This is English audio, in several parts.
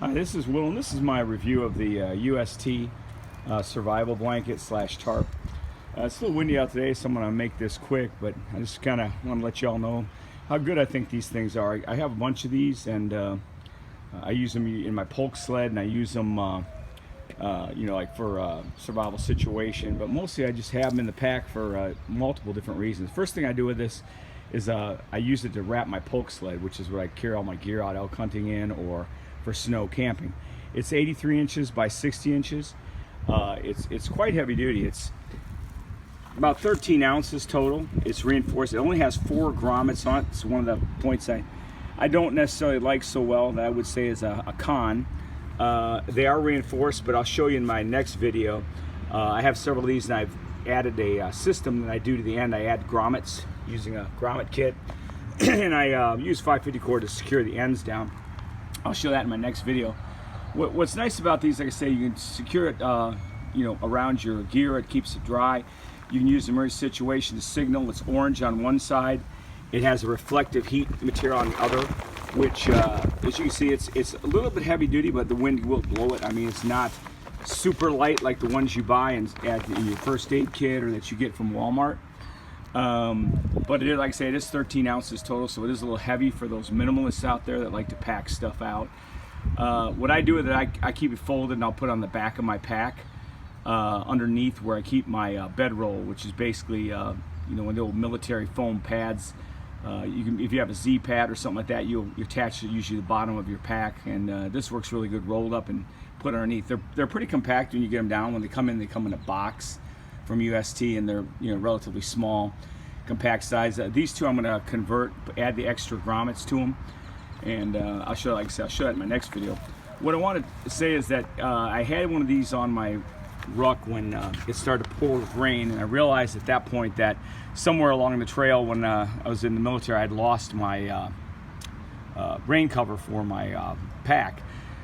Hi, this is Will, and this is my review of the UST survival blanket / tarp. It's a little windy out today, so I'm going to make this quick, but I just kind of want to let you all know how good I think these things are. I have a bunch of these, and I use them in my polk sled, and I use them like for a survival situation, but mostly I just have them in the pack for multiple different reasons. First thing I do with this is I use it to wrap my polk sled, which is where I carry all my gear out elk hunting in or for snow camping. It's 83 inches by 60 inches. It's quite heavy duty. It's about 13 ounces total. It's reinforced. It only has 4 grommets on it. It's one of the points I don't necessarily like so well, that I would say is a con. They are reinforced, but I'll show you in my next video. I have several of these, and I've added a system that I do to the end. I add grommets using a grommet kit, and I use 550 cord to secure the ends down. I'll show that in my next video. What's nice about these, like I say, you can secure it around your gear. It keeps it dry. You can use the emergency situation to signal. It's orange on one side. It has a reflective heat material on the other, which as you can see, it's a little bit heavy duty, but the wind will blow it. I mean, it's not super light like the ones you buy in your first aid kit or that you get from Walmart. But it is, like I say, it is 13 ounces total, so it is a little heavy for those minimalists out there that like to pack stuff out. What I do with it, I keep it folded, and I'll put it on the back of my pack underneath where I keep my bedroll, which is basically one of the old military foam pads. If you have a Z pad or something like that, you attach to usually the bottom of your pack, and this works really good rolled up and put underneath. They're pretty compact when you get them down. When they come in a box from UST, and they're relatively small, compact size. These two I'm going to convert, add the extra grommets to them, and I'll show, like I said, I'll show that in my next video. What I want to say is that I had one of these on my ruck when it started to pour with rain, and I realized at that point that somewhere along the trail when I was in the military, I'd lost my rain cover for my pack.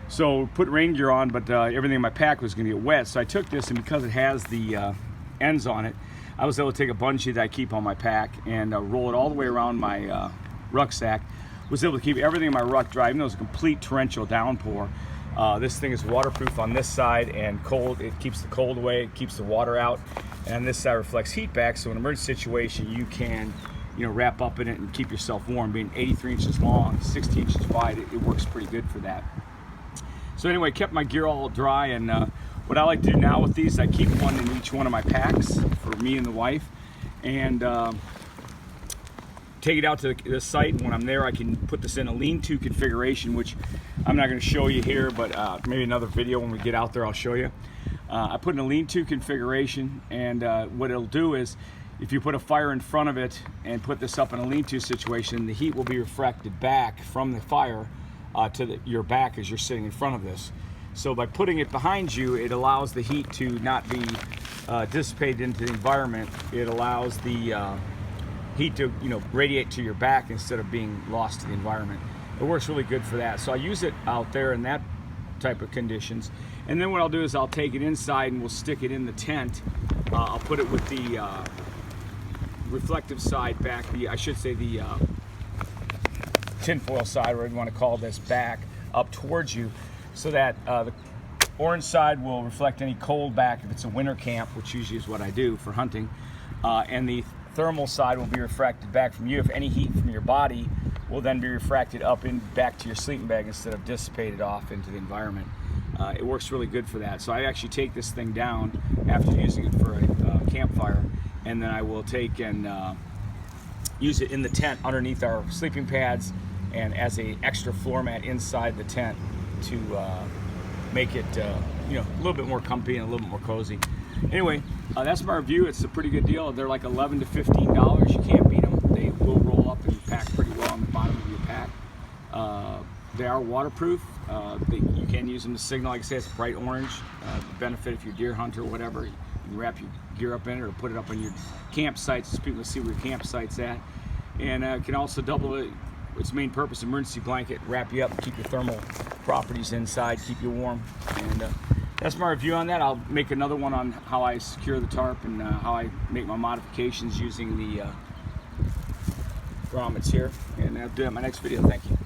So put rain gear on, but everything in my pack was going to get wet. So I took this, and because it has the ends on it, I was able to take a bungee that I keep on my pack and roll it all the way around my rucksack. Was able to keep everything in my ruck dry, even though it was a complete torrential downpour. This thing is waterproof on this side and cold. It keeps the cold away, it keeps the water out, and this side reflects heat back. So in an emergency situation, you can wrap up in it and keep yourself warm. Being 83 inches long, 60 inches wide, it works pretty good for that. So anyway, kept my gear all dry, and what I like to do now with these, I keep one in each one of my packs for me and the wife, and take it out to the site. When I'm there, I can put this in a lean-to configuration, which I'm not going to show you here, but maybe another video when we get out there I'll show you. I put in a lean-to configuration, and what it'll do is, if you put a fire in front of it and put this up in a lean-to situation, the heat will be refracted back from the fire to your back as you're sitting in front of this. So by putting it behind you, it allows the heat to not be dissipated into the environment. It allows the heat to radiate to your back instead of being lost to the environment. It works really good for that. So I use it out there in that type of conditions. And then what I'll do is I'll take it inside and we'll stick it in the tent. I'll put it with the reflective side back, I should say the tinfoil side, whatever you want to call this, back up towards you, so that the orange side will reflect any cold back if it's a winter camp, which usually is what I do for hunting, and the thermal side will be refracted back from you. If any heat from your body will then be refracted up and back to your sleeping bag instead of dissipated off into the environment. It works really good for that. So I actually take this thing down after using it for a campfire, and then I will take and use it in the tent underneath our sleeping pads and as a extra floor mat inside the tent to make it a little bit more comfy and a little bit more cozy. Anyway, that's my review. It's a pretty good deal. They're like $11 to $15. You can't beat them. They will roll up and pack pretty well on the bottom of your pack. They are waterproof. You can use them to signal. Like I say, it's bright orange. Benefit if you're a deer hunter or whatever. You can wrap your gear up in it or put it up on your campsites so people can see where your campsite's at. And can also double it. Its main purpose, emergency blanket, wrap you up and keep your thermal properties inside, keep you warm. And that's my review on that. I'll make another one on how I secure the tarp and how I make my modifications using the grommets here. And I'll do it in my next video. Thank you.